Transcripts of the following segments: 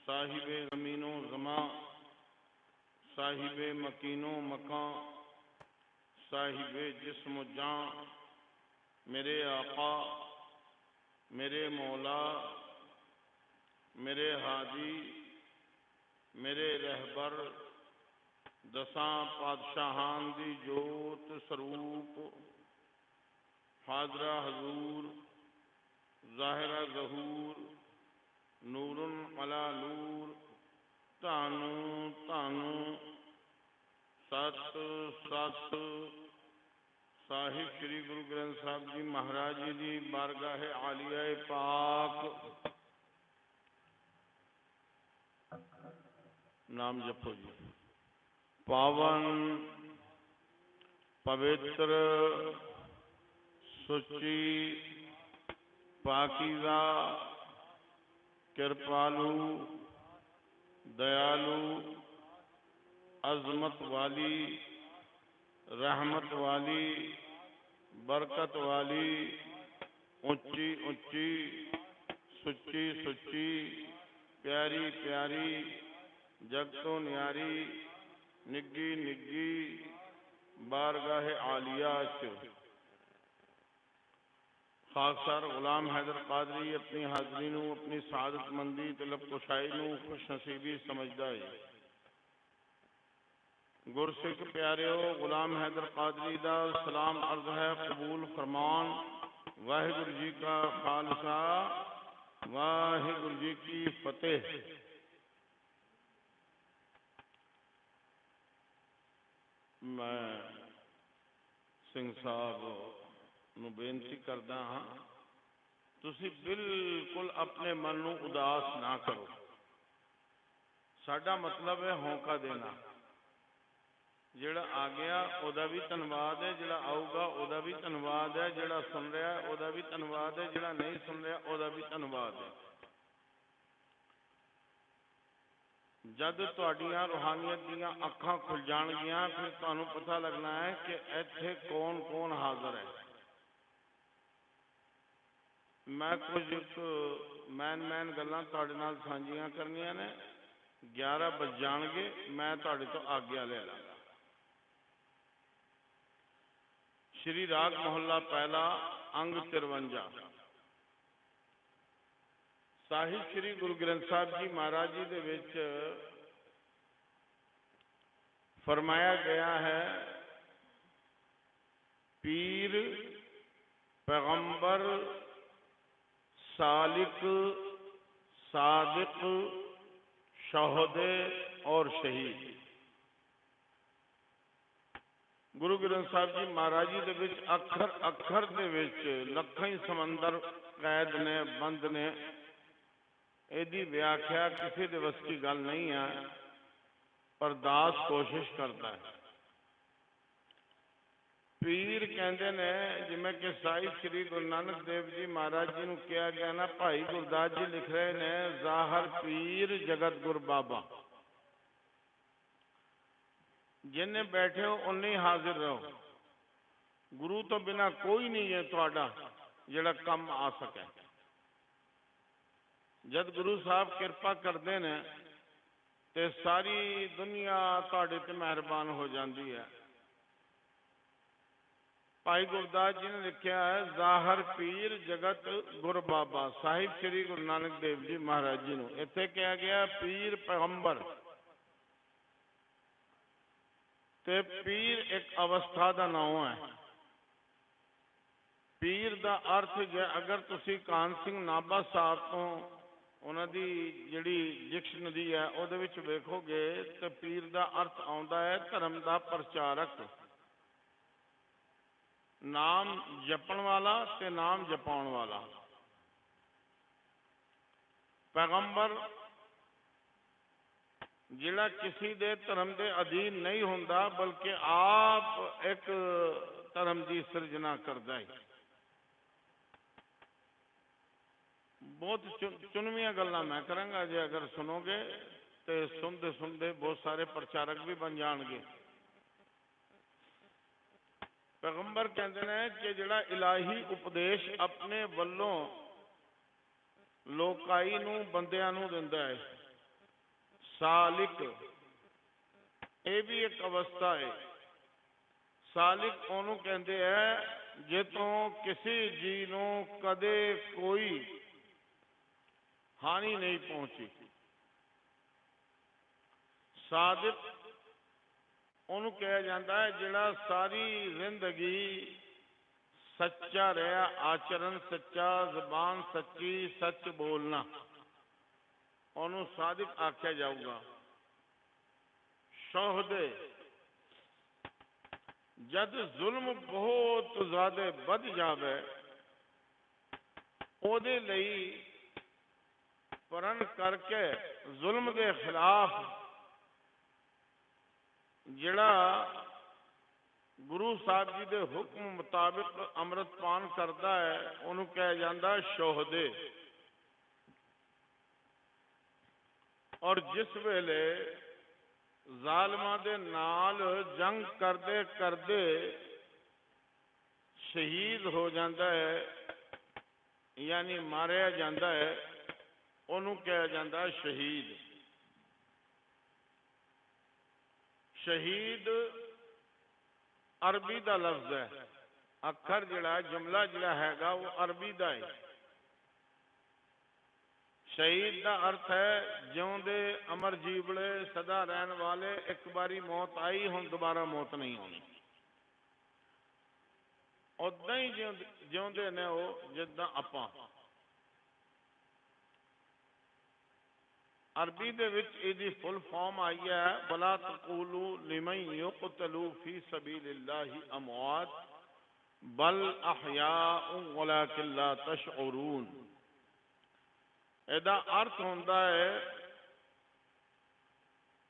साहिबे ज़मीनो ज़मा, साहिबे मकीनो मकां, साहिबे जिस्म जां, मेरे आका, मेरे मौला, मेरे हादी, मेरे रहबर, दसां पातशाहान दी जोत स्वरूप, हाजरा हजूर, ज़ाहिरा ज़हूर, नूरुन अला नूर, तानू तानू, सत सत। साहिब श्री गुरु ग्रंथ साहब जी महाराज जी की बारगाह आलिया पाक। नाम जपो जी। पावन पवित्र सुची पाकीज़ा कृपालु दयालु अजमत वाली रहमत वाली बरकत वाली ऊंची ऊंची सुच्ची सुच्ची प्यारी प्यारी जगतों न्यारी निग्गी निग्गी बारगाह आलिया खाकसार गुलाम हैदर कादरी अपनी हाजरी नूं अपनी सादतमंदी तलब कुशाई नूं खुश नसीबी समझदा है। गुरसिख प्यारिओ गुलाम हैदर कादरी दा सलाम अर्ज है कबूल फरमान। वाहिगुरु जी का खालसा वाहिगुरु जी की फतेह। मैं सिंह साहब नूं बेनती करदा हाँ, तुसी बिल्कुल अपने मन नूं उदास ना करो। साडा मतलब है हौंका देना। जिहड़ा आ गया उहदा भी धन्नवाद है, जिहड़ा आऊगा उहदा भी धन्नवाद है, जिहड़ा सुन रहा है उहदा भी धन्नवाद है, जिहड़ा नहीं सुन रहा उहदा भी धन्नवाद है। जद तुहाडियां रूहानियत दीयां अखां खुल जाणगियां फिर तुहानूं पता लगना है कि इत्थे कौन कौन हाज़र है। मैं कुछ मैन गल्लां तुहाडे नाल साझियां करनियां ने। 11 बज जाणगे, मैं तुहाडे तो आग्या ले लांगा। श्री राग मोहल्ला पहला अंग 53। साहिब श्री गुरु ग्रंथ साहब जी महाराज जी दे विच फरमाया गया है, पीर पैगंबर सालिक सादिक शहोदे और शहीद। गुरु ग्रंथ साहब जी महाराज जी दे विच अखर अखर दे विच लखां ही समंदर कैद ने बंद ने। इहदी व्याख्या किसी दे वस की गल नहीं है, पर दास कोशिश करता है। पीर कहते ने जिमें कि साहिब श्री गुरु नानक देव जी महाराज जी नूं कहा गया ना, भाई गुरदास जी लिख रहे ने, जाहर पीर जगत गुर बाबा। जिन्ने बैठे हो उन्ने ही हाजिर रहो। गुरु तो बिना कोई नहीं है तुहाडा जिहड़ा कम आ सके। जद गुरु साहब कृपा करते ने ते सारी दुनिया तुहाडे ते मेहरबान हो जाती है। भाई गुरदास जी ने लिखा है, जाहर पीर जगत गुर बाबा। साहिब श्री गुरु नानक देव जी महाराज जी नूं इत्थे कहा गया पीर पैगंबर। ते पीर एक अवस्था का नाम है। पीर का अर्थ जे अगर तुसी कान सिंह नाभा साहब तो उन्हां दी जिहड़ी डिक्शनरी है उहदे विच वेखोगे तो पीर का अर्थ आउंदा है धर्म का प्रचारक, नाम जपण वाला ते नाम जपाउण वाला। पैगंबर जिहड़ा किसी दे धर्म के अधीन नहीं होंदा बल्कि आप एक धर्म की सिरजना करता है। बहुत चुनवियां गल्लां मैं करांगा, जे अगर सुनोगे तो सुनते सुनते बहुत सारे प्रचारक भी बन जाएंगे। पैगंबर कहते हैं कि जिहड़ा इलाही उपदेश अपने वल्लों लोकाई नूं बंदियां नूं दिंदा है, ਸਾਲਿਕ, ਇਹ ਵੀ ਇੱਕ ਅਵਸਥਾ ਹੈ। ਸਾਲਿਕ ਉਹਨੂੰ ਕਹਿੰਦੇ ਹੈ ਜੇ ਤੋਂ ਕਿਸੇ ਜੀ ਨੂੰ ਕਦੇ ਕੋਈ ਹਾਨੀ ਨਹੀਂ ਪਹੁੰਚੀ। ਸਾਦਿਕ ਉਹਨੂੰ ਕਿਹਾ ਜਾਂਦਾ ਹੈ ਜਿਹੜਾ ਸਾਰੀ ਜ਼ਿੰਦਗੀ ਸੱਚਾ ਰਿਹਾ, ਆਚਰਨ ਸੱਚਾ, ਜ਼ਬਾਨ ਸੱਚੀ, ਸੱਚ ਬੋਲਣਾ, ਉਹਨੂੰ ਸਾਦਿਕ ਆਖਿਆ ਜਾਊਗਾ। ਸ਼ੋਹਦੇ, जद जुल्म बहुत ज्यादा बढ़ जावे ਉਹਦੇ ਲਈ प्रण करके जुल्म के खिलाफ ਜਿਹੜਾ गुरु साहब जी के हुक्म मुताबिक अमृतपान करता है ਉਹਨੂੰ ਕਿਹਾ ਜਾਂਦਾ शोहदे। और जिस वेले ਜ਼ਾਲਮਾਂ ਦੇ ਨਾਲ ਜੰਗ ਕਰਦੇ ਕਰਦੇ ਸ਼ਹੀਦ ਹੋ ਜਾਂਦਾ ਹੈ, ਯਾਨੀ ਮਾਰਿਆ ਜਾਂਦਾ ਹੈ, ਉਹਨੂੰ ਕਿਹਾ ਜਾਂਦਾ ਸ਼ਹੀਦ। ਸ਼ਹੀਦ ਅਰਬੀ ਦਾ ਲਫ਼ਜ਼ ਹੈ, ਅੱਖਰ ਜਿਹੜਾ ਜੁਮਲਾ ਜਿਹੜਾ ਹੈਗਾ ਉਹ ਅਰਬੀ ਦਾ ਹੈ। शहीद का अर्थ है जिउंदे अमर जीवड़े सदा रहन वाले, एक बारी मौत आई हुण दोबारा मौत नहीं आनी। उदा ही जिउंदे ने वो जिद्दां आपां। अरबी दे विच इहदी फुल फॉर्म आई है वला तकूलू लिमन युक़तलू फी सबीलिल्लाहि अमवात बल अहयाउ वलाकिन ला तशउरून। ਇਹਦਾ अर्थ ਹੁੰਦਾ है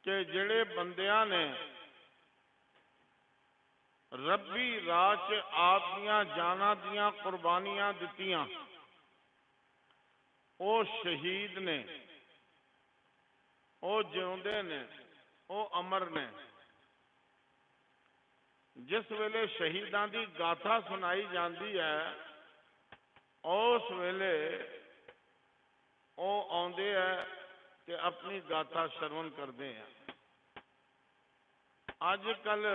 कि ਜਿਹੜੇ ਬੰਦਿਆਂ ਨੇ ਰੱਬੀ ਰਾਹ 'ਚ ਆਪਦੀਆਂ ਜਾਨਾਂ ਦੀਆਂ ਕੁਰਬਾਨੀਆਂ ਦਿੱਤੀਆਂ ਉਹ ਸ਼ਹੀਦ ਨੇ, ਉਹ ਜਿਉਂਦੇ ਨੇ, ਉਹ ਅਮਰ ਨੇ। ਜਿਸ ਵੇਲੇ ਸ਼ਹੀਦਾਂ ਦੀ ਗਾਥਾ ਸੁਣਾਈ ਜਾਂਦੀ ਹੈ ਉਸ ਵੇਲੇ ਉਹ ਆਉਂਦੇ ਹੈ ਤੇ ਆਪਣੀ ਗਾਥਾ ਸ਼ਰਵਣ ਕਰਦੇ ਆ। ਅੱਜ ਕੱਲ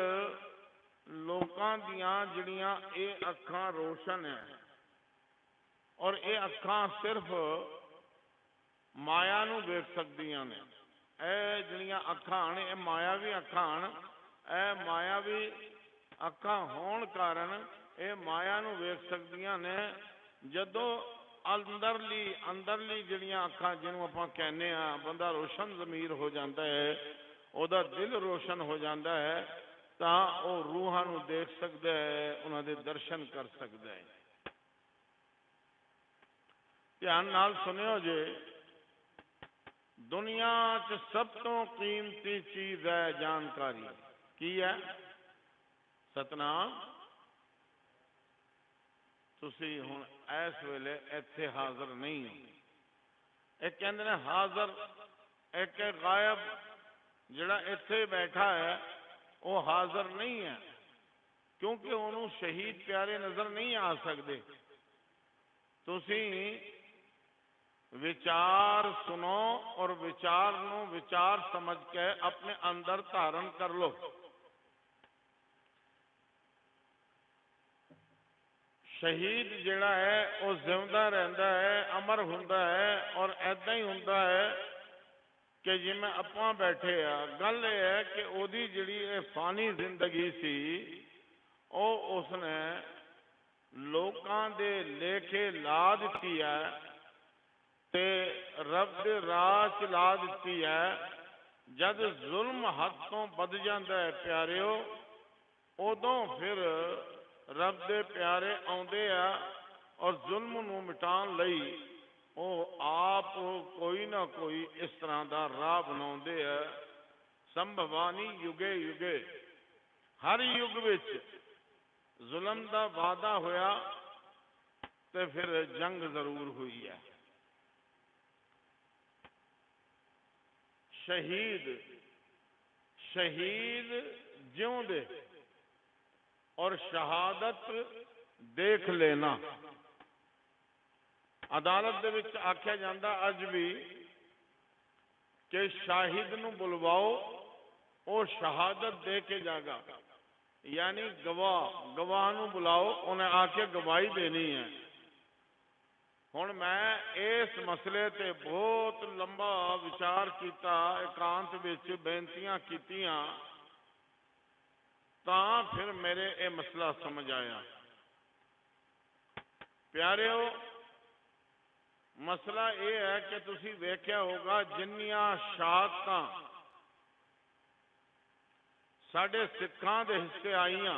ਲੋਕਾਂ ਦੀਆਂ ਜਿਹੜੀਆਂ ਇਹ ਅੱਖਾਂ ਰੋਸ਼ਨ ਹੈ ਔਰ ਇਹ ਅੱਖਾਂ ਸਿਰਫ ਮਾਇਆ ਨੂੰ ਵੇਖ ਸਕਦੀਆਂ ਨੇ। ਇਹ ਜਿਹੜੀਆਂ ਅੱਖਾਂ ਹਨ ਇਹ ਮਾਇਆਵੀ ਅੱਖਾਂ ਹਨ। ਇਹ ਮਾਇਆਵੀ ਅੱਖਾਂ ਹੋਣ ਕਾਰਨ ਇਹ ਮਾਇਆ ਨੂੰ ਵੇਖ ਸਕਦੀਆਂ ਨੇ। ਜਦੋਂ ਅੰਦਰਲੀ ਜਿਹੜੀਆਂ ਅੱਖਾਂ ਜਿਹਨੂੰ ਆਪਾਂ ਕਹਿੰਦੇ ਆ ਬੰਦਾ ਰੋਸ਼ਨ ਜ਼ਮੀਰ ਹੋ ਜਾਂਦਾ ਹੈ, ਉਹਦਾ ਦਿਲ ਰੋਸ਼ਨ ਹੋ ਜਾਂਦਾ ਹੈ, ਤਾਂ ਉਹ ਰੂਹਾਂ ਨੂੰ ਦੇਖ ਸਕਦਾ ਹੈ, ਉਹਨਾਂ ਦੇ ਦਰਸ਼ਨ ਕਰ ਸਕਦਾ ਹੈ। ਧਿਆਨ ਨਾਲ ਸੁਣਿਓ ਜੇ, ਦੁਨੀਆ 'ਚ ਸਭ ਤੋਂ ਕੀਮਤੀ ਚੀਜ਼ ਹੈ ਜਾਣਕਾਰੀ। ਕੀ ਹੈ? ਸਤਨਾਮ। ਤੁਸੀਂ ਹੁਣ ਇਸ ਵੇਲੇ ਇੱਥੇ ਹਾਜ਼ਰ ਨਹੀਂ ਹੋ। ਇਹ ਕਹਿੰਦੇ ਨੇ ਹਾਜ਼ਰ ਇੱਕ ਗਾਇਬ ਜਿਹੜਾ ਇੱਥੇ ਬੈਠਾ ਹੈ ਉਹ ਹਾਜ਼ਰ ਨਹੀਂ ਹੈ, ਕਿਉਂਕਿ ਉਹਨੂੰ ਸ਼ਹੀਦ ਪਿਆਰੇ ਨਜ਼ਰ ਨਹੀਂ ਆ ਸਕਦੇ। ਤੁਸੀਂ ਵਿਚਾਰ ਸੁਣੋ ਔਰ ਵਿਚਾਰ ਨੂੰ ਵਿਚਾਰ ਸਮਝ ਕੇ ਆਪਣੇ ਅੰਦਰ ਧਾਰਨ ਕਰ ਲਓ। शहीद जिहड़ा है वो जिंदा रहता है, अमर हुंदा है और ऐदा ही हुंदा है कि जिवें आपां बैठे आ। गल ये है कि ओदी जिहड़ी फानी जिंदगी सी वो उसने लोकां दे लेखे ला दित्ती है ते रब दे राह च ला दित्ती है। जद जुल्म हद तो बद जांदा है प्यारिओ, उदों फिर रब दे प्यारे आउंदे आ और जुल्म नूं मिटाउण लई ਉਹ आप कोई ना कोई इस तरह का राह बनाउंदे आ। संभवानी युगे युगे, हर युग विच जुल्म का वादा होया ते फिर जंग जरूर हुई है। शहीद जिउंदे और शहादत देख लेना। अदालत दे विच आख्या जांदा अज भी कि शाहिद नूं बुलवाओ, वो शहादत दे के जाएगा। यानी गवाह नूं बुलाओ, उन्हें आके गवाही देनी है। हुण मैं इस मसले ते बहुत लंबा विचार किया, एकांत विच बेनतियां कीतियां, तां फिर मेरे ये मसला समझ आया। प्यारिओ, मसला यह है कि तुसी वेख्या होगा जिन्नियां शहादतां साडे सिखां दे हिस्से आईयां,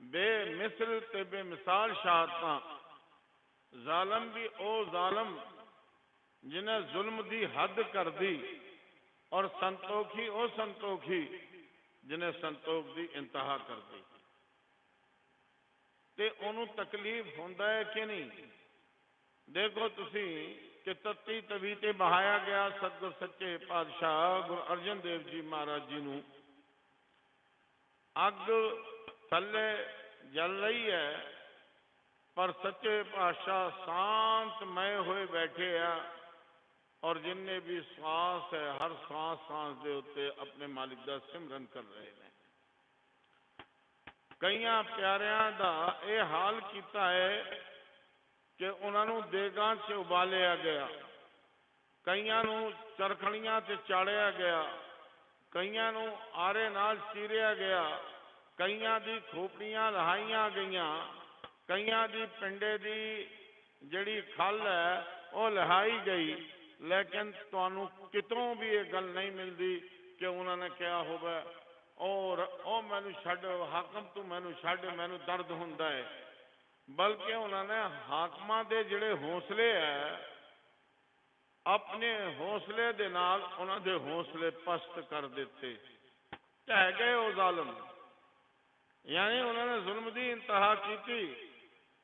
बेमिसल ते बेमिसाल शहादतां, जालम भी ओ जालम जिन्हें जुल्म दी हद कर दी, और संतोखी ओ संतोखी जिन्हें संतोख दी इंतहा कर दी। ते उन्हों तकलीफ होंदा है कि नहीं? देखो तुसी कि तत्ती तवी ते बहाया गया सतगुर सच्चे पातशाह गुरु अर्जन देव जी महाराज जी नूं अग थले जल रही है, पर सच्चे पातशाह शांतमय होए बैठे आ, और जिन्ने भी सांस है हर सांस दे उत्ते अपने मालिक दा सिमरन कर रहे हैं। कईयां प्यारियां दा ये हाल किया है कि उन्होंने देगां च उबालिया गया, कईयां नूं चरखड़ियां ते चाड़िया गया, कईयां नूं आरे नाल चीरिया गया, कईयां दी खोपड़ियां लहाइयां गईयां, कईयां दी पिंडे दी जड़ी खल है वो लहाई गई। लेकिन तुहानू कितों भी ये गल नहीं मिलती कि उन्होंने क्या होगा और ओ मैनू छड्ड हाकम तू मैनू छड्ड मैनू दर्द हुंदा है, बल्कि उन्होंने हाकमां दे जिहड़े हौसले है अपने हौसले दे नाल उन्हां दे हौसले पस्त कर दिते, ढह गए वो जालम। यानी उन्होंने जुल्म की इंतहा की,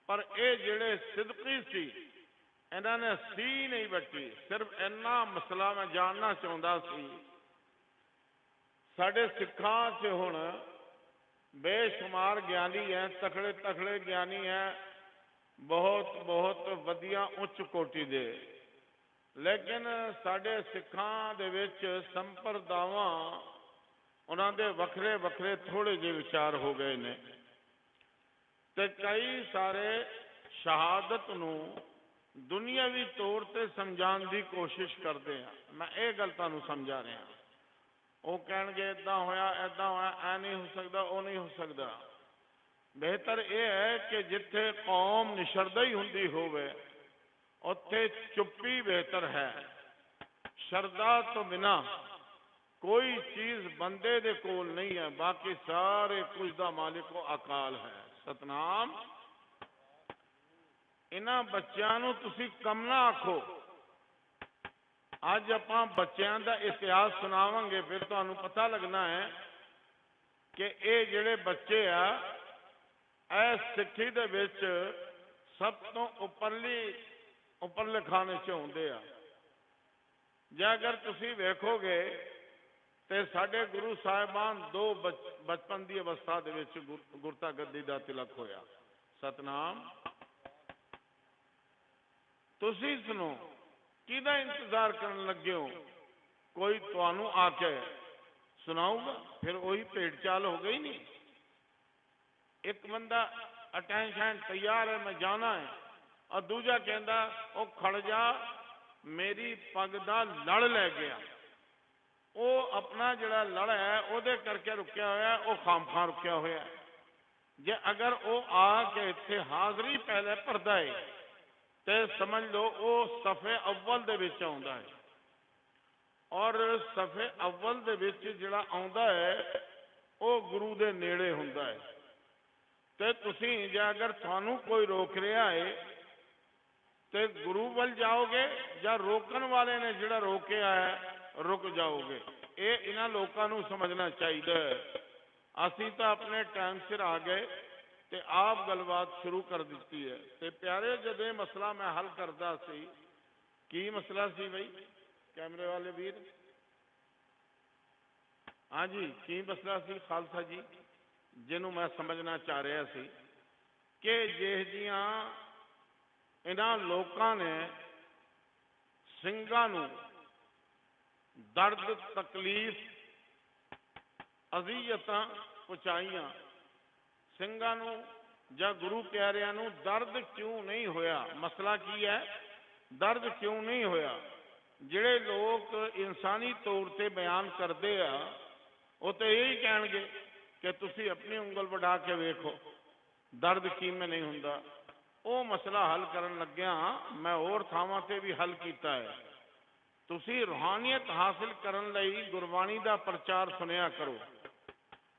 पर ये जिहड़े सिदकी सी इन्होंने सी नहीं बची। सिर्फ इन्ना मसला मैं जानना चाहता सी, साडे सिखां च हुण बेशुमार ज्ञानी है, तकड़े तकड़े ज्ञानी है, बहुत बहुत वधिया उच्च कोटि दे, लेकिन साडे सिखां दे विच संप्रदावां उन्हां दे वखरे वखरे थोड़े जे विचार हो गए ने, ते कई सारे शहादत नूं दुनियावी तौर पर समझाने की कोशिश करते हैं। मैं ये गल तुहानूं समझा रहा, वो कहेंगे इदा होया ऐ नहीं हो सकता, वो नहीं हो सकता। बेहतर यह है कि जिथे कौम निशरदा ही हुंदी होवे उत्थे चुप्पी बेहतर है। शरदा तो बिना कोई चीज बंदे दे कोल नहीं है, बाकी सारे कुछ दा मालिक वो अकाल है। सतनाम। इन्हां बच्चों नूं तुसीं कम ना आखो। अज आपां बच्चों का इतिहास सुनावांगे, फिर तुहानूं पता लगना है कि ये जिहड़े बच्चे आ सिक्खी दे विच सब तो उपरले खाने च आउंदे आ। जे अगर तुसीं वेखोगे तो साडे गुरु साहिबान दो बचपन की अवस्था दे विच गुरता गद्दी दा तिलक होया। सतनाम। तुसीं सुनो, किहदा इंतजार करन लगे हो? कोई तुहानू आके सुनाऊगा? फिर वही भेड़ चाल हो गई नहीं। एक बंदा अटेंशन तैयार है, मैं जाना है, और दूजा कहता वो खड़ जा मेरी पग दा लड़ लै गया। वो अपना जिहड़ा लड़ है वो करके रुकया होया, वो खामखा रुकया होया। जे अगर वो आके इत्थे हाजरी पहले भरदा है तो समझ लो वो सफ़े अव्वल दे विच आउंदा है, और सफ़े अव्वल दे विच जिहड़ा आउंदा है वो गुरु दे नेड़े हुंदा है। ते तुसीं जे अगर तुहानू कोई रोक रहा है तो गुरु वल जाओगे या रोकन वाले ने जिहड़ा रोकिया है रुक जाओगे। ये इन्हां लोकां नू समझना चाहिए। असीं तो अपने टाइम सिर आ गए ते आप गलबात शुरू कर दी है। ते प्यारे जब ये मसला मैं हल करता सी, की मसला सी बई कैमरे वाले वीर? हाँ जी, की मसला सी खालसा जी जिन्हों मैं समझना चाह रहा सी कि जिहिजियां इन्हां लोकां ने ਸਿੰਘਾਂ नू दर्द तकलीफ अज़ियतां पहुँचाईयां, ਸਿੰਘਾਂ ਨੂੰ ਜਾਂ गुरु प्यारिਆਂ ਨੂੰ दर्द क्यों नहीं होया? मसला की है? दर्द क्यों नहीं होया? ਜਿਹੜੇ लोग इंसानी तौर पर बयान करते आ वो तो यही कहणगे कि तुसी अपनी उंगल बढ़ा के वेखो दर्द किवें नहीं हुंदा। वो मसला हल करन लग्या मैं होर थावां ते भी हल कीता है। तुसी रूहानियत हासिल करन लई गुरबाणी दा प्रचार सुनिया करो,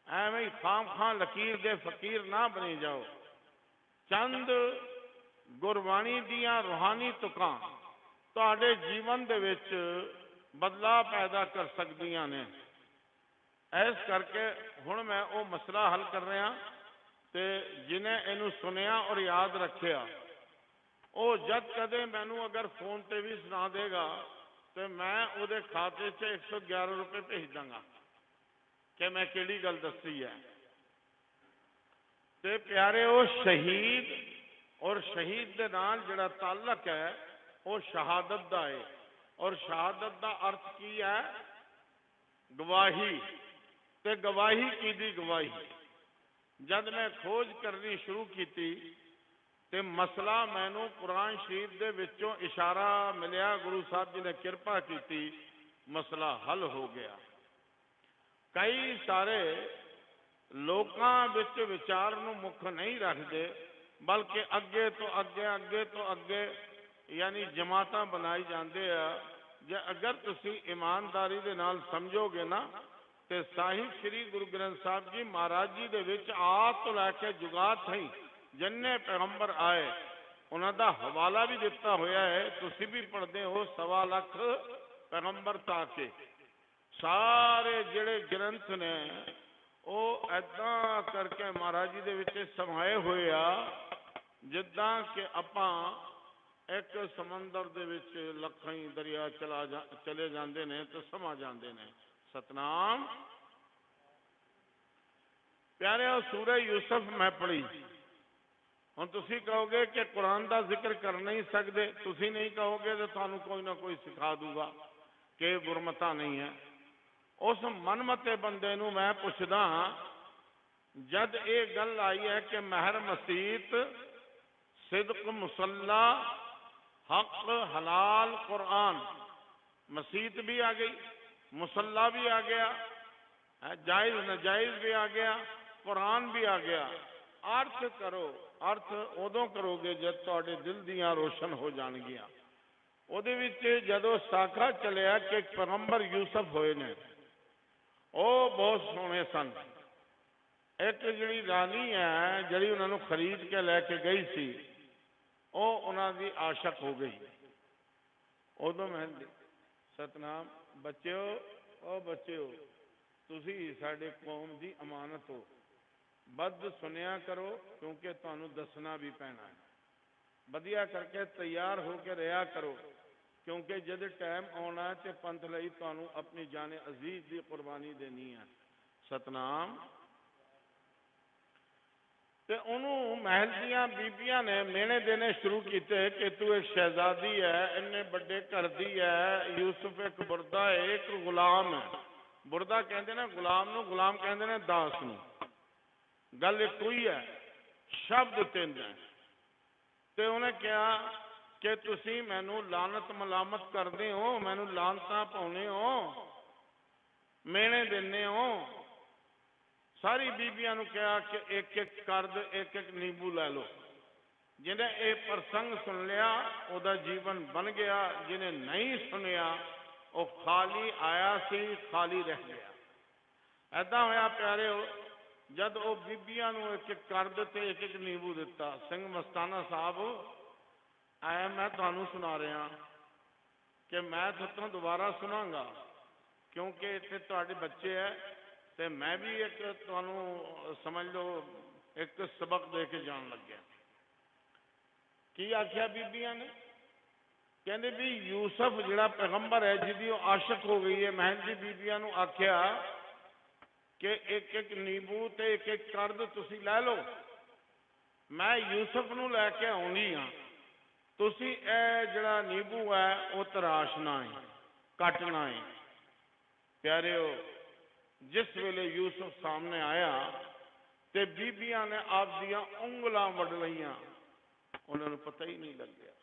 ਐਵੇਂ ਹੀ ਖਾਮ ਖਾਂ ਲਕੀਰ ਦੇ ਫਕੀਰ ਨਾ ਬਣੀ ਜਾਓ। ਚੰਦ ਗੁਰਬਾਣੀ ਦੀਆਂ ਰੂਹਾਨੀ ਤੁਕਾਂ ਤੁਹਾਡੇ ਜੀਵਨ ਦੇ ਵਿੱਚ ਬਦਲਾਅ ਪੈਦਾ ਕਰ ਸਕਦੀਆਂ ਨੇ। ਇਸ ਕਰਕੇ ਹੁਣ ਮੈਂ ਉਹ ਮਸਲਾ ਹੱਲ ਕਰ ਰਿਹਾ ਤੇ ਜਿਹਨੇ ਇਹਨੂੰ ਸੁਣਿਆ ਔਰ ਯਾਦ ਰੱਖਿਆ ਉਹ ਜਦ ਕਦੇ ਮੈਨੂੰ ਅਗਰ ਫੋਨ ਤੇ ਵੀ ਸੁਣਾ ਦੇਗਾ ਤੇ ਮੈਂ ਉਹਦੇ ਖਾਤੇ 'ਚ 111 रुपये भेज ਦਾਂਗਾ कि मैं केड़ी गल दसी है। ते प्यारे वो शहीद और शहीद दे नाल जिहड़ा ताल्लुक है वो शहादत दा है। और शहादत दा अर्थ की है? गवाही। ते गवाही की दी गवाही। जद मैं खोज करनी शुरू की ते मसला मैनू कुरान शरीफ दे विचों इशारा मिलिया, गुरु साहब जी ने कृपा की, मसला हल हो गया। कई सारे लोकां विच विचार नूं मुख नहीं रखते बल्कि अगे तो अगे यानी जमातां बनाई जाते हैं। जे अगर तुसी ईमानदारी दे नाल समझोगे ना तो साहिब श्री गुरु ग्रंथ साहब जी महाराज जी दे विच आद तो लैके जुगात थई जिन्ने पैगंबर आए उन्हां दा हवाला भी दिता होया है। तुसी भी पढ़ते हो 1.25 लाख पैगंबर ताके सारे जिहड़े ग्रंथ ने वो ऐदा करके महाराज जी दे विच समाए हुए आ जिद्दां कि आपां एक समंदर दे विच लखां ही दरिया चले जाते ने तो समा जाते ने। सतनाम। प्यारे सूरह यूसुफ मैं पढ़ी। हुण तुसीं कहोगे कि कुरान का जिक्र कर नहीं सकते, तुसीं नहीं कहोगे तो तुहानूं कोई ना कोई सिखा दूगा कि गुरमता नहीं है। उस मनमते बंदे नूं मैं पुछदा जद ये गल आई है कि महर मसीत सिदक मुसल्ला हक हलाल कुरान, मसीत भी आ गई, मुसल्ला भी आ गया, जायज़ नजायज़ भी आ गया, कुरान भी आ गया। अर्थ करो, अर्थ उदों करोगे जब तुहाडे दिल दियां रोशन हो जाणगियां। उहदे विच जदों साखा चलिया कि पैगंबर यूसुफ होए ने वो बहुत सोहने सन। एक जिहड़ी रानी है जिहड़ी उन्होंने खरीद के लैके गई सी वो उन्होंने आशक हो गई। उदों मैं सतनाम बच्चों ओ बच्चों तुसी साडे कौम की अमानत हो, बद सुनिया करो क्योंकि तुहानूं दसना भी पैना है। वधिया करके तैयार होकर रहा करो क्योंकि जद टाइम आना है तो पंथ लई तुहानूं अपनी जाने अजीज की कुर्बानी देनी है। सतनाम। ते उन्होंने महल दियां बीबियां ने मेहने देने शुरू किए कि तू एक शहजादी है, इन्ने बड़े घर दी है, यूसुफ एक बुरदा है, एक गुलाम है। बुरदा कहते ने गुलाम नूं, गुलाम कहते ने दास नूं। गल एक ही है, शब्द तीन है। तो उन्हें कहा कि तुसी मैनू लानत मलामत करते हो, मैनू लानतां पाउने हो, मेहने देने हो। सारी बीबियां नूं कहा कि एक एक कर्द एक एक नींबू लै लो। जिन्हें ये प्रसंग सुन लिया उहदा जीवन बन गया, जिन्हें नहीं सुनिया वो खाली आया सी खाली रह गया। ऐदा होया प्यारे जब वो बीबियां नूं एक एक कर्द ते एक एक नींबू दिता। सिंह मस्ताना साहब आया मैं तुहानूं सुना रहा कि मैं तुहानूं दोबारा सुनांगा क्योंकि इत्थे तुहाडे बच्चे है तो मैं भी एक तुहानूं समझ लो एक सबक दे के जान लग गया। की आख्या बीबियां ने? कहते भी यूसुफ जिहड़ा पैगंबर है जिहदी आशिक हो गई है, महल की बीबियां नूं आख्या कि एक एक नींबू ते एक एक कर्द तुसी लै लो, मैं यूसुफ नूं लैके आउणी हाँ, तुसी ए जिहड़ा नींबू है वो तराशना है, कटना है। प्यारिओ, जिस वेले यूसुफ सामने आया ते बीबियां ने आप दियां उंगलां वड़ लईयां, उन्होंने पता ही नहीं लग गया,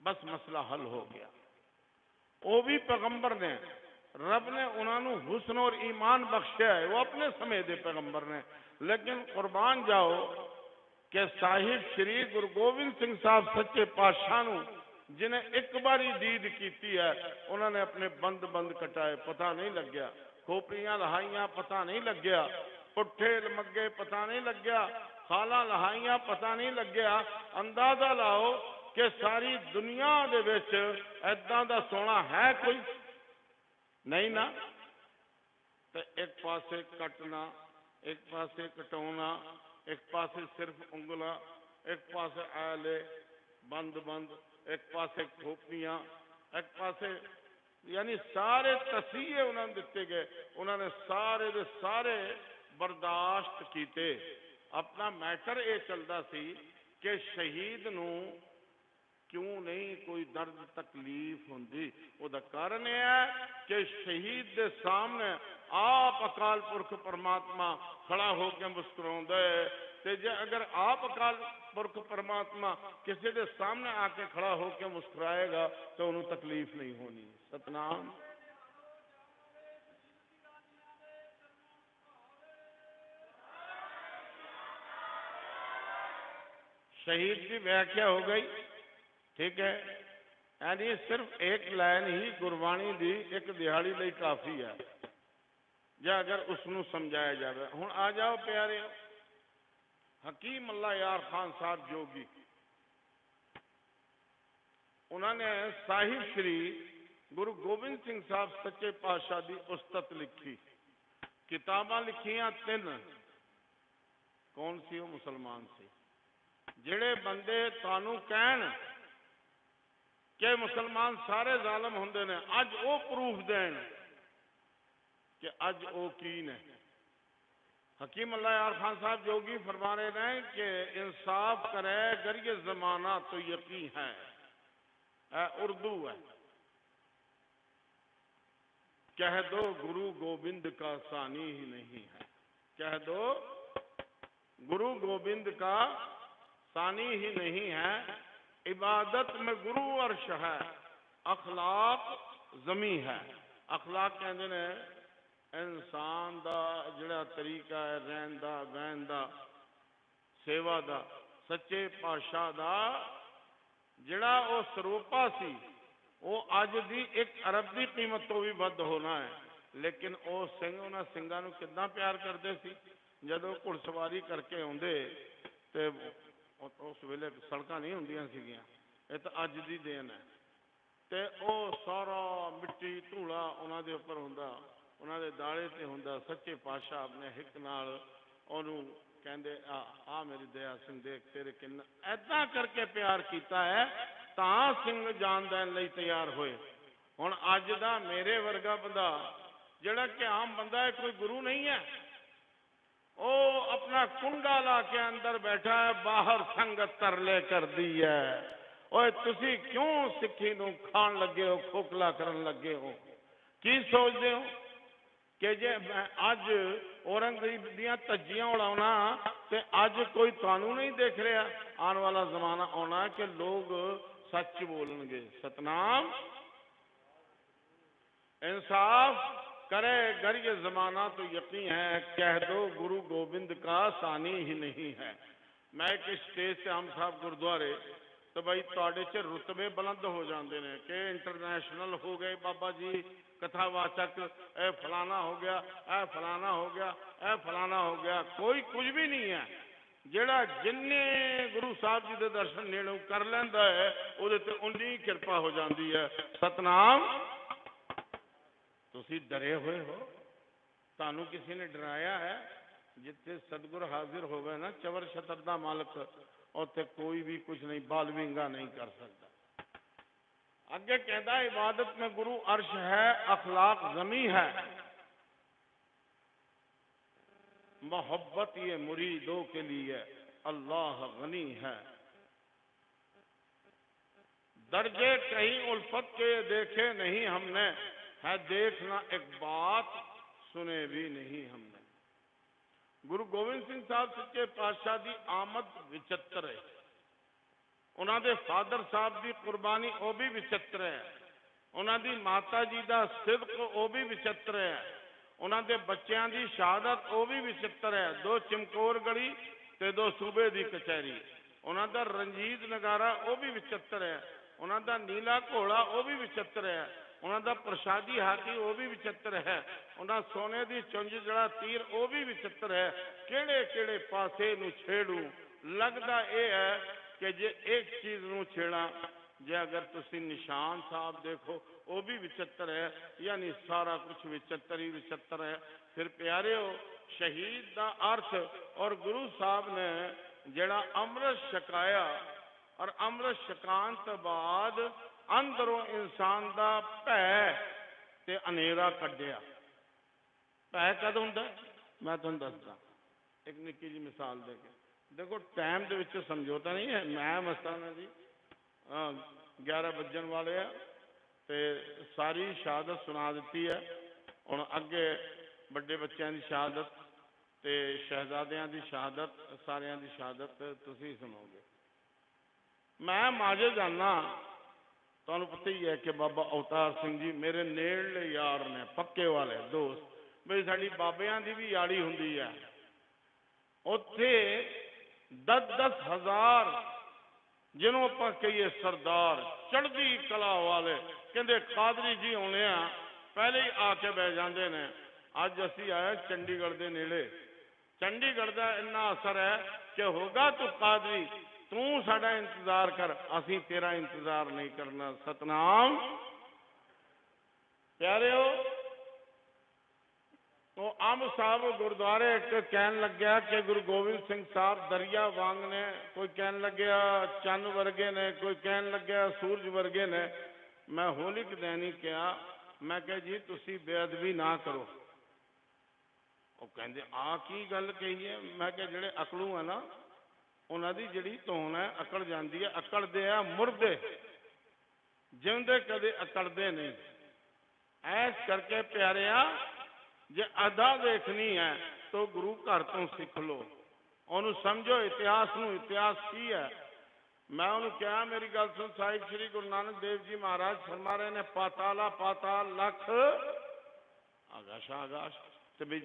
बस मसला हल हो गया। वो भी पैगंबर ने, रब ने उन्होंने हुस्न और ईमान बख्शा है, वो अपने समय दे पैगंबर ने, लेकिन कुर्बान जाओ कि साहिब श्री गुरु गोबिंद सिंह साहब सच्चे पातशाह नूं जिन्हें एक बारी दीद की है, उन्होंने अपने बंद बंद कटाए, पता नहीं लग गया, खोपड़ियां लहाइयां, पता नहीं लग गया, पुट्ठे लमगे, पता नहीं लग गया, खाला लहाइयां, पता नहीं लग गया। अंदाजा लाओ कि सारी दुनिया दे विच ऐदां दा सोना है कोई नहीं ना। तो एक पासे कटना, एक पासे कटाउना, एक पासे सिर्फ उंगला, एक पासे आले बंद बंद, एक पासे खोपड़ियां, एक पासे, यानी सारे तसीहे उन्होंने दिते गए, उन्होंने सारे दे सारे बर्दाश्त किए। अपना मैटर ये चलता सी कि शहीद नूं क्यों नहीं कोई दर्द तकलीफ होंदी। उसका कारण यह है कि शहीद के सामने आप अकाल पुरख परमात्मा खड़ा होकर मुस्कुराउंदा है, ते जे अगर आप अकाल पुरख परमात्मा किसी के सामने आके खड़ा होकर मुस्कुराएगा तो उन्हें तकलीफ नहीं होनी। सतनाम। शहीद की व्याख्या हो गई, ठीक है, यानी सिर्फ एक लाइन ही गुरबाणी दी एक दिहाड़ी लई काफी है, या अगर उसनू समझाया जाए। हुण आ जाओ प्यारे, हकीम अल्लाह यार खान साहब जोगी, उन्होंने साहिब श्री गुरु गोबिंद सिंह साहब सच्चे पातशाह की उस्तत लिखी, किताबां लिखियां 3। कौन सी वो मुसलमान से जेड़े बंदे तानू कहन कि मुसलमान सारे जालम होंदे ने, अज वो प्रूफ देन कि अज वो की ने। हकीम अल्लाह यार खान साहब जोगी फरमा रहे हैं कि इंसाफ करे गरिए जमाना तो यकीन है, उर्दू है, कह दो गुरु गोविंद का सानी ही नहीं है, कह दो गुरु गोविंद का सानी ही नहीं है। इबादत में गुरु अर्श है, अखलाक जमी है। अखलाक कहते ने इंसान का जिहड़ा तरीका है रहन दा, बहन दा, सेवा दा, सच्चे पातशाह दा जिहड़ा वो सरोपा सी, वो अज दी 1 अरब की कीमत तो भी वध होना है। लेकिन वो सिंह उन्हां सिंगां नूं किद्दां प्यार करते सी, जदों घुड़सवारी करके आउंदे ते उस वेले सड़कां नहीं होंदियां सीगियां, ये तो अज दी देन है। ते वो सारा मिट्टी धूला उन्हां दे उपर हुंदा, उन्हां दे दाले ते हुंदा। सच्चे पातशाह अपने हिक नाल ओनू कहंदे आ मेरी दया सिंह देख तेरे किन्ना ऐदां करके प्यार कीता है तां सिंह जान दैन लई तैयार होए। हुण अज दा मेरे वर्गा बंदा जिहड़ा कि आम बंदा है, कोई गुरु नहीं है, ओ अपना कुंडा ला के अंदर बैठा है, बाहर संगत तरले कर दी है। ओए तुसी क्यों सिक्खी नूं खान लगे हो, खोखला करन लगे हो? की सोचते हो कि जे अज औरंगजेब दियां धज्जियां उड़ाउणा ते अज कोई तुहानू नहीं देख रहा? आने वाला जमाना आना है कि लोग सच बोलणगे। सतनाम। इंसाफ करे गर ये जमाना तो यकीन है, कह दो गुरु गोविंद का सानी ही नहीं है। मैं एक स्टेज से हम साहब गुरुद्वारे तो भाई तुहाडे च रुतबे बुलंद हो जाते हैं कि इंटरनेशनल हो गए बाबा जी कथावाचक, ए फलाना हो गया, ए फलाना हो गया, ए फलाना हो गया। कोई कुछ भी नहीं है। जिहड़ा जिन्ने गुरु साहब जी के दर्शन नेड़ों कर लैंदा है उहदे ते उन्नी कृपा हो जाती है। सतनाम। तुसी डरे हुए हो, तानू किसी ने डराया है? जिथे सतगुर हाजिर होवे ना चवर छतर दा मालक, उत्थे कोई भी कुछ नहीं बालविंगा नहीं कर सकता। आगे कहता है इबादत में गुरु अर्श है, अखलाक जमी है, मोहब्बत ये मुरीदों के लिए अल्लाह गनी है। दर्जे कहीं उल्फत के देखे नहीं हमने, है देखना एक बात, सुने भी नहीं हमने। गुरु गोबिंद सिंह साहब सच्चे पातशाह की आमद विचित्र है, उन्होंने फादर साहब की कुर्बानी वो भी विचित्र है, उन्होंने माता जी का सिदक वो भी विचित्र है, उन्होंने बच्चों की शहादत वो भी विचित्र है। 2 चमकौर गढ़ी ते 2 सूबे की कचहरी, उन्होंने रंजीत नगारा वो भी विचित्र है, उन्होंने नीला घोड़ा वो भी विचित्र है, उन्होंने प्रसादी हाथी वो भी विचित्र है, उन्होंने सोने की चुंझ जड़ा तीर वो भी विचित्र है। केड़े केड़े पासे नूं छेड़ू, लगता यह है कि जे एक चीज नूं छेड़ा, जे अगर तुसी निशान साहब देखो वो भी विचित्र है, यानी सारा कुछ विचित्र ही विचित्र है। फिर प्यारे हो, शहीद का अर्थ और गुरु साहब ने जड़ा अमृत छकाया और अमृत छकान तो बाद अंदरों इंसान का भै ते अनेरा कढ़िया। भै कद हुंदा मैं तुहानूं दसदा, एक निक्की जी मिसाल दे के देखो। टाइम दे विच समझौता नहीं है, मैं मस्ताना जी 11 बजन वाले आ ते सारी शहादत सुना दी है। हुण अगे बड़े बच्चों की शहादत ते शहजादियां की शहादत, सारियां की शहादत तुसीं सुनोगे। मैं माजे जाना, तुहानूं पता ही है कि बाबा अवतार सिंह जी मेरे नेड़ले यार ने, पक्के वाले दोस्त। बई साडी बाबियां दी भी यारी हुंदी है, उत्थे 10-10 हज़ार जिन्हों आपां कहिए सरदार चढ़दी कला वाले कहंदे कादरी जी आने आ, पहले ही आके बह जाते ने। अज असी आए चंडीगढ़ के नेड़े, चंडीगढ़ का इन्ना असर है कि होगा तू कादरी, तू साडा इंतजार कर, असी तेरा इंतजार नहीं करना। सतनाम प्यारे हो। तो अंब साहब गुरुद्वारे एक कहन लग्या कि गुरु गोबिंद सिंह साहब दरिया वांग ने, कोई कहन लग्या चंद वर्गे ने, कोई कहन लग्या सूरज वर्गे ने। मैं होलिक दैनी कहा, मैं कहा जी तुसी बेअदबी ना करो। वो कहते आ की गल कही है? मैं कहा जेड़े अकलू है ना, उन्होंने जिहड़ी धौन है अकड़ जाती है, अकड़ते है मुरदे, जिंदे कदे अकड़ते नहीं। ऐस करके प्यारिया जे अदा देखनी है तो गुरु घर तो सीख लो, उन्होंने समझो इतिहास नूं, इतिहास की है। मैं उन्होंने कहा मेरी गल सुन, साहिब श्री गुरु नानक देव जी महाराज फरमा रहे ने पाताला पाताल लख आकाश आकाश, तो भी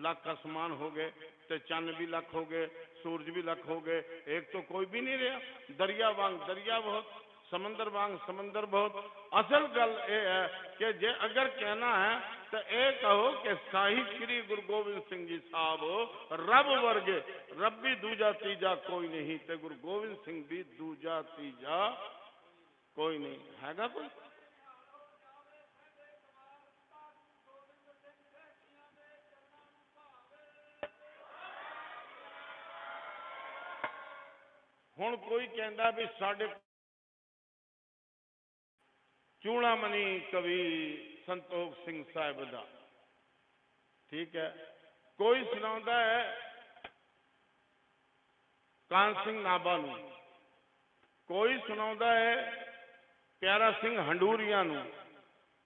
लख आसमान हो गए, तो चंद भी लख हो गए, सूरज भी लख हो गए, एक तो कोई भी नहीं रहा। दरिया वांग दरिया बहुत, समंदर वांग समंदर बहुत। असल गल ये है कि जे अगर कहना है तो ये कहो कि साहिब श्री गुरु गोबिंद सिंह जी साहब रब वर्गे, रब भी दूजा तीजा कोई नहीं, तो गुरु गोबिंद सिंह भी दूजा तीजा कोई नहीं हैगा। कोई हुण कोई कहता भी साडे चूड़ामणि कवि संतोख सिंह साहिब दा, ठीक है। कोई सुनाता है कान सिंह नाभा नूं, कोई सुनाता है प्यारा सिंह हंडूरिया नूं।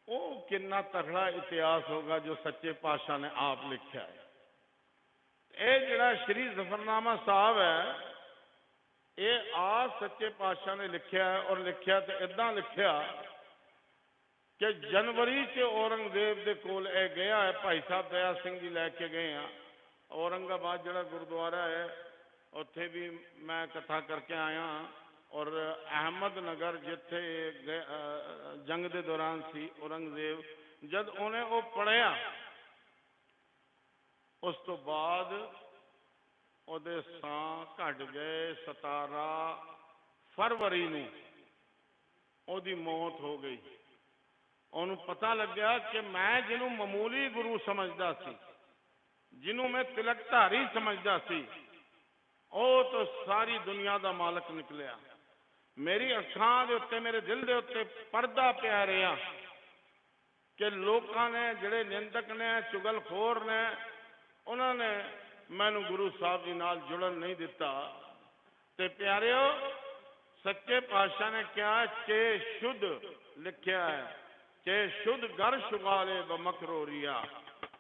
वो कितना तगड़ा इतिहास होगा जो सच्चे पातशाह ने आप लिखा है। ये जिहड़ा श्री जफरनामा साहब है, ये आप सच्चे पातशाह ने लिखा है, और लिखा तो इदा लिखा कि जनवरी च औरंगजेब के कोल गया है, भाई साहब दया सिंह जी लैके गए हैं। औरंगाबाद जड़ा गुरुद्वारा है उत्थे भी मैं कथा करके आया, और अहमदनगर जिथे जंग के दौरान सी औरंगजेब, जब उन्हें वो पढ़िया उस तो बाद ਉਹਦੇ ਸਾਹ ਘਟ गए। 17 फरवरी ਨੂੰ ਉਹਦੀ मौत हो गई। ਉਹਨੂੰ पता लग्या कि मैं जिन्हों मामूली गुरु समझदा सी, जिन्हों मैं तिलकधारी समझदा सी, ਉਹ तो सारी दुनिया का मालक निकलिया। मेरी अखां दे उत्ते, मेरे दिल दे उत्ते पर्दा पिया रहा कि लोगों ने जिहड़े निंदक ने, चुगलखोर ने, उन्होंने मैनू गुरु साहब जी नाल जुड़न नहीं दिता। ते प्यारिओ, सच्चे पातशाह ने क्या चे शुद्ध लिखा है चे शुद्ध गर शुगाले ब मकरोरिया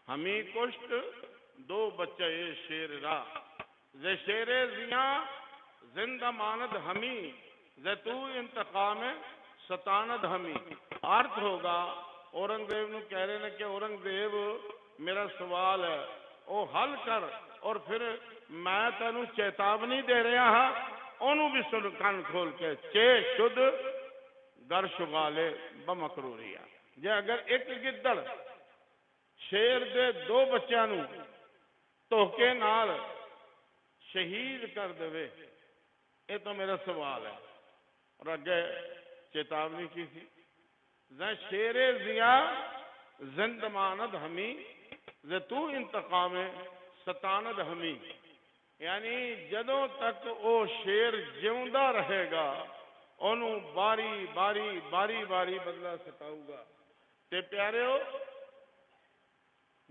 हमी कुष्ट दो बच्चे ये शेर रा जे शेरे जिया जिंदा मानद हमी जे तू इंतकाम सतानद हमी। अर्थ होगा औरंगजेब ਨੂੰ कह रहे हैं कि औरंगजेब मेरा सवाल है वो हल कर और फिर मैं तेनू चेतावनी दे रहा हाँ ओनू भी सुन कान खोल के चे शुद्ध गर शुगाले ब मकरूरिया। जे अगर एक गिद्दड़ शेर दे दो बच्चों नू धोखे नाल शहीद कर देवे ये तो मेरा सवाल है। और अगे चेतावनी की थी ज शेरे जिया जिंद मानद हमी जे तू इंतकाम सतानद हमी। यानी जदों तक वो शेर जिंदा रहेगा ओनू बारी बारी बारी बारी बदला सताऊगा। ते प्यारिओ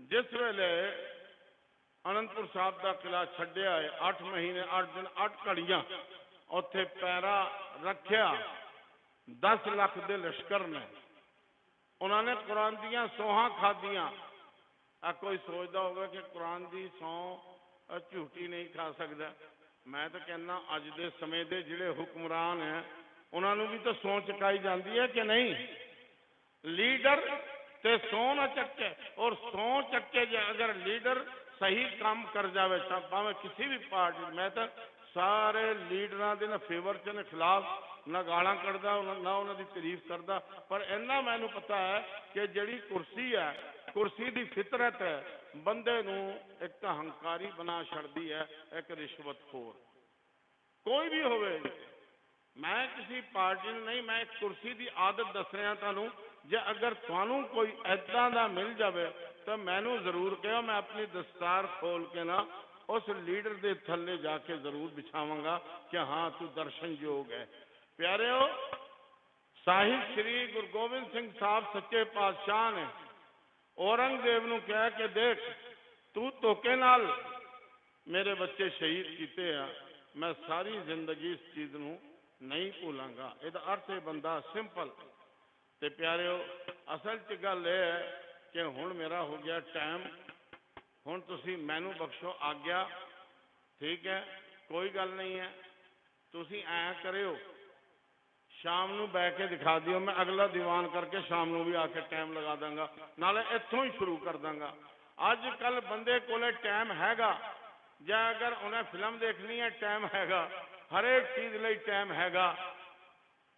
जिस वेले आनंदपुर साहब का किला छड्डिया है 8 महीने 8 दिन 8 घड़ियां उत्थे पैरा रखिया 10 लाख दे लश्कर ने उन्होंने कुरान दियां सोहां खादियां। कोई सोचता होगा कि कुरान की सौं झूठी नहीं खा सकता। मैं तो कहना अज दे समय दे जिहड़े हुक्मरान हैं उन्होंने भी तो सौं चुकाई जाती है कि नहीं। लीडर ते सौं ना चक्के और सौं चक्के जे अगर लीडर सही काम कर जाए भावें किसी भी पार्टी मैं तो सारे लीडर के ना फेवर च ने खिलाफ ना गालां कढ़दा ना उन्होंने तारीफ करता। पर इन्ना मैनू पता है कि जिहड़ी कुर्सी है कुर्सी की फितरत है बंदे नू एक तो हंकारी बना छड़दी है एक रिश्वतखोर कोई भी होवे। मैं किसी पार्टी नहीं मैं एक कुर्सी की आदत दस रहा तुहानू जे अगर तुहानू कोई ऐदा दा मिल जाए तो मैनू जरूर कहो मैं अपनी दस्तार खोल के ना उस लीडर के थले जाके जरूर बिछावांगा कि हाँ तू दर्शन योग है। प्यारेओ साहिब श्री गुरु गोबिंद सिंह साहब सच्चे पातशाह ने औरंगजेब नू कहा कि देख तू धोखे नाल मेरे बच्चे शहीद किते आ मैं सारी जिंदगी इस चीज नू नहीं भूलांगा। इहदा अर्थ है बंदा सिंपल। ते प्यारेओ असल च गल यह है कि हुण मेरा हो गया टाइम हुण तुसी मैनू बख्शो आग्या ठीक है कोई गल नहीं है। तुसी ऐ करियो शाम नू बह के दिखा दियो मैं अगला दीवान करके शाम नू भी आके टाइम लगा देंगा नाले इत्थों ही शुरू कर देंगा। अज कल बंदे कोले टाइम हैगा या अगर उन्हें फिल्म देखनी है टाइम हैगा हर एक चीज लई टाइम हैगा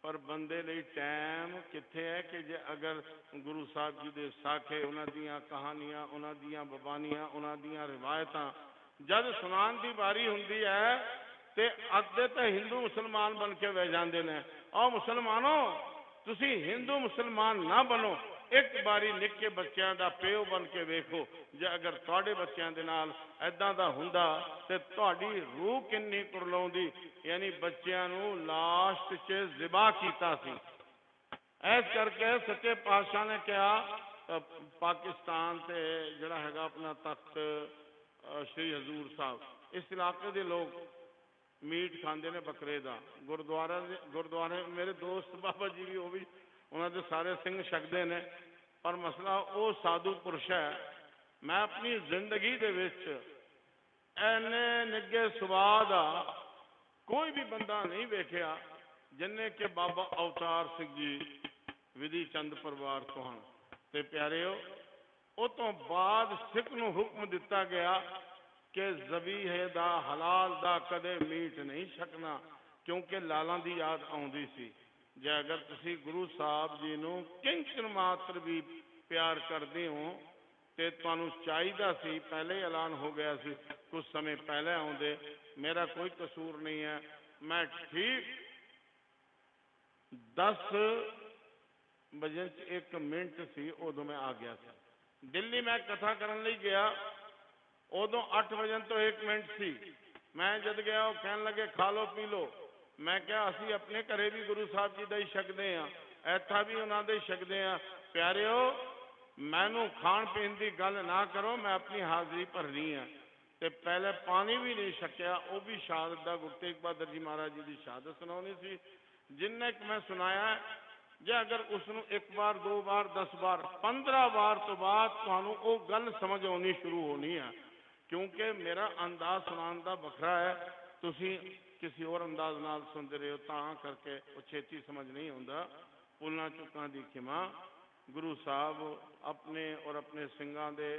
पर बंदे लई टाइम कित्थे है कि जे अगर गुरु साहब जी दे साखे उन्हां दियां कहानियां उन्हां दियां बबानियां उन्हां दियां रिवायतां जद सुनान की बारी हुंदी है ते अद्धे तो हिंदू मुसलमान बन के बह जाते हैं। और मुसलमानों तुसी हिंदू मुसलमान ना बनो एक बारी निक्के बच्चों का प्यो बन के वेखो जे अगर तुहाडे बच्चों के नाल ऐदां दा हुंदा ते तुहाडी रूह किन्नी कुरलाउंदी। यानी बच्चों नू लास्ट च ज़िबा कीता सी। इस करके सच्चे पातशाह ने कहा पाकिस्तान से जिहड़ा हैगा अपना तख्त श्री हजूर साहब इस इलाके के लोग मीट खाते हैं बकरे का गुरुद्वारे मेरे दोस्त बाबा जी भी वो भी उन्होंने सारे सिंह छकते हैं। पर मसला वो साधु पुरुष है मैं अपनी जिंदगी दे विच इन्ने निगे सुभाव दा कोई भी बंदा नहीं वेखिया जिन्हें कि बाबा अवतार सिंह जी विधि चंद परिवार तो हैं। ते प्यारेओ उस तो बाद सिख नूं हुक्म दिता गया कि ज़बीहे दा हलाल दा कदे मीट नहीं छकना क्योंकि लालां दी याद आउंदी सी। जे अगर तुसी गुरु साहब जी नूं किंचन मात्र भी प्यार करते हो तो तुहानूं चाहिदा सी पहले ही ऐलान हो गया सी कुछ समय पहले आउंदे मेरा कोई कसूर नहीं है। मैं ठीक 10 बजे 1 मिनट सी उदों मैं आ गया था दिल्ली मैं कथा करन लई गया उदों 8 बजे तो 1 मिनट सी। मैं जद गया वो कहन लगे खा लो पी लो मैं क्या असी अपने घरे भी गुरु साहब जी का ही छकते हैं इत्था भी उन्होंने ही छकते हैं। प्यारिओ मैनू खाण पीन की गल ना करो मैं अपनी हाजरी भरनी है। तो पहले पानी भी नहीं छकिया वो भी शहादत का गुरु तेग बहादुर जी महाराज जी की शहादत सुनानी सी जिन्ने मैं सुनाया ਜੇ ਅਗਰ ਉਸ ਨੂੰ ਇੱਕ ਵਾਰ, 2 ਵਾਰ, 10 ਵਾਰ, 15 ਵਾਰ ਤੋਂ ਬਾਅਦ ਤੁਹਾਨੂੰ ਉਹ ਗੱਲ ਸਮਝ ਆਉਣੀ ਸ਼ੁਰੂ ਹੋਣੀ ਹੈ। ਕਿਉਂਕਿ ਮੇਰਾ ਅੰਦਾਜ਼ ਸੁਣਾਉਣ ਦਾ ਵੱਖਰਾ ਹੈ, ਤੁਸੀਂ ਕਿਸੇ ਹੋਰ ਅੰਦਾਜ਼ ਨਾਲ ਸੁਣਦੇ ਰਹੇ ਹੋ, ਤਾਂ ਕਰਕੇ ਉਹ ਛੇਤੀ ਸਮਝ ਨਹੀਂ ਆਉਂਦਾ। ਭੁੱਲਾਂ ਚੁੱਕਾਂ ਦੀ ਖਿਮਾ। ਗੁਰੂ ਸਾਹਿਬ ਆਪਣੇ ਔਰ ਆਪਣੇ ਸਿੰਘਾਂ ਦੇ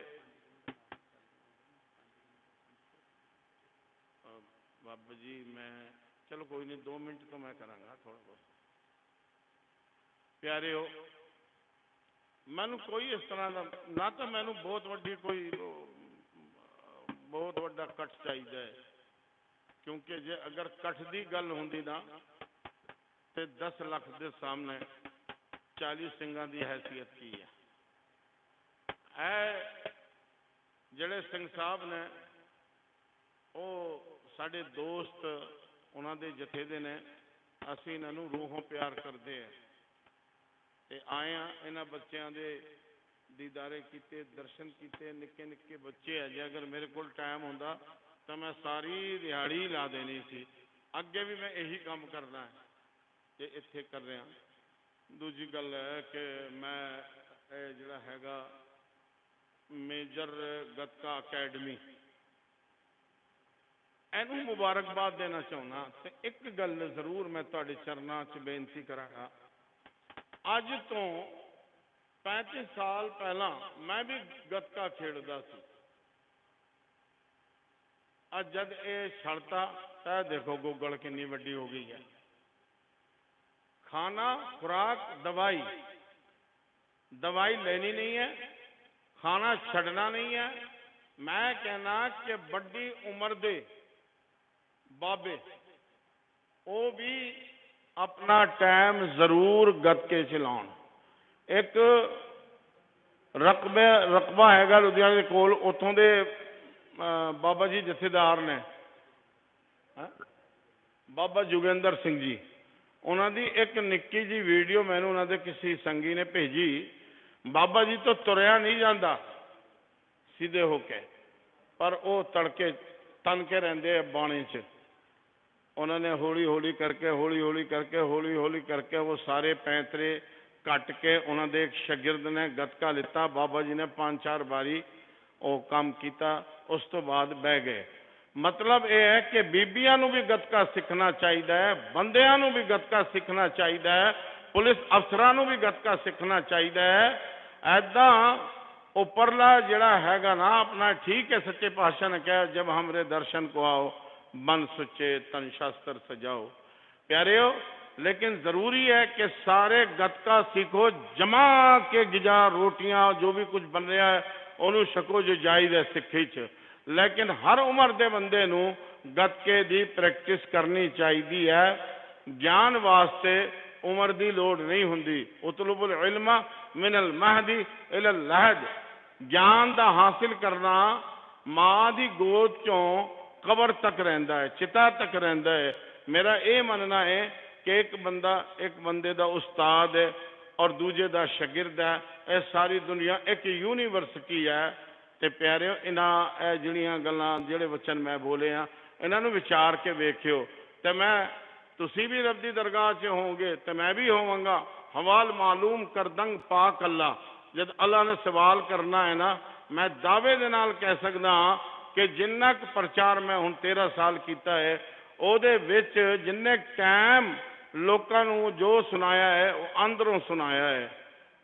ਬਾਬਾ ਜੀ, मैं चलो कोई नहीं, 2 मिनट तो मैं करांगा थोड़ा बहुत। प्यारे हो, मैनू कोई इस तरह का ना तो मैनू बहुत वड्डी कोई बहुत वड्डा कट चाहिए, क्योंकि जे अगर कट की गल होंदी ना तो 10 लाख के सामने 40 सिंघां की हैसियत की है। जिहड़े सिंह साहब ने वो साडे दोस्त, उन्होंने जथे दे ने, असीं इन्हां नूं रूहों प्यार करते हैं ते आए हैं। इन्हां बच्चों के दीदारे किते, दर्शन किते। निक्के निक्के बच्चे है, जे अगर मेरे को टाइम होंदा तो मैं सारी दिहाड़ी ला देनी सी। अगे भी मैं यही काम करना है जे इत्थे कर रहा। दूजी गल है कि मैं जिहड़ा हैगा मेजर गतका अकैडमी, ਇਹਨੂੰ ਮੁਬਾਰਕਬਾਦ देना ਚਾਹੁੰਦਾ। ਤੇ ਇੱਕ ਗੱਲ ਜ਼ਰੂਰ ਮੈਂ ਤੁਹਾਡੇ ਚਰਨਾਂ 'ਚ ਬੇਨਤੀ ਕਰਾਂਗਾ। ਅੱਜ ਤੋਂ 35 ਸਾਲ ਪਹਿਲਾਂ ਮੈਂ ਵੀ ਗੱਤਕਾ ਖੇਡਦਾ ਸੀ। ਅੱਜ ਜਦ ਇਹ ਛੜਤਾ ਤਾਂ ਦੇਖੋ ਗੂਗਲ ਕਿੰਨੀ ਵੱਡੀ ਹੋ ਗਈ ਹੈ। खाना, खुराक, दवाई, दवाई लेनी नहीं है, खाना छड़ना नहीं है। मैं कहना कि बड़ी उम्र दे बाबे वो भी अपना टाइम जरूर गतके चलाउण। एक रकबा हैगा लुधियाने के कोल, उतों दे बाबा जी जथेदार ने बाबा जोगिंदर सिंह जी, उन्होंने एक निक्की जी वीडियो मैनू उन्होंने किसी संगी ने भेजी। बाबा जी तो तुरया नहीं जाता सीधे होके, पर वो तड़के तन के रहते बाणी च। उन्होंने हौली हौली करके हौली हौली करके वो सारे पैंतरे कट के उन्होंने एक शागिर्द ने गतका लिता। बाबा जी ने 5-4 बारी वो काम किया, उस तो बाद बह गए। मतलब यह है कि बीबियां नूं भी गतका सीखना चाहिए, बंदियां नूं भी गतका सीखना चाहिए, पुलिस अफसरां नूं भी गतका सीखना चाहिए। ऐदा उपरला जिहड़ा हैगा ना अपना, ठीक है सच्चे पातशाह ने कहा जब हमरे दर्शन को आओ मन सुचे तन शास्त्र सजाओ। प्यारे हो, लेकिन जरूरी है कि सारे गतका सीखो, जमा के गिजा रोटियां जो भी कुछ बन रहा है उन्होंने छको जो जायज़ है सिक्खी च। लेकिन हर उम्र के बंदे नूं गतके की प्रैक्टिस करनी चाहिए है। ज्ञान वास्ते उम्र की लोड़ नहीं हुंदी। उतलुबुल इल्म मिनल महदी इलल लहद। ज्ञान का हासिल करना माँ की गोद चों कबर तक रहिंदा है, चिता तक रहिंदा है। मेरा ये मनना है कि एक बंदे का उस्ताद है और दूजे का शागिर्द है। यह सारी दुनिया एक यूनीवर्सिटी है। तो प्यारे इन्हां जिहड़ियां गल्लां जिहड़े वचन मैं बोले हैं इन्हां नूं विचार के वेखियो। तो मैं तुसीं भी रब दी दरगाह च होवोगे तो मैं भी होवांगा। हवाल मालूम कर दंग पाक अल्लाह। जब अल्लाह ने सवाल करना है ना, मैं दावे दे नाल कह सकदा हां कि जिन्ना क प्रचार मैं हुण 13 साल कीता है उहदे विच जिन्ने टाइम लोकां नूं जो सुनाया है वो अंदरों सुनाया है।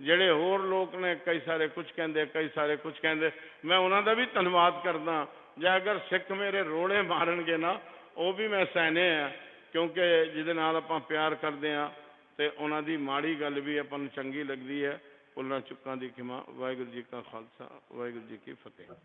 ਜਿਹੜੇ ਹੋਰ लोग ने कई सारे कुछ कहते, कई सारे कुछ कहते, मैं उन्हों का भी धन्यवाद करदा। जे अगर सिख मेरे रोड़े मारनगे ना वो भी मैं सहने हैं, क्योंकि जिहदे नाल आपां प्यार करते हैं तो उन्हों की माड़ी गल भी आपां नूं चंगी लगती है। भुल्लां चुक्कां दी खिमा। वाहिगुरू जी का खालसा, वाहिगुरू जी की फतेह।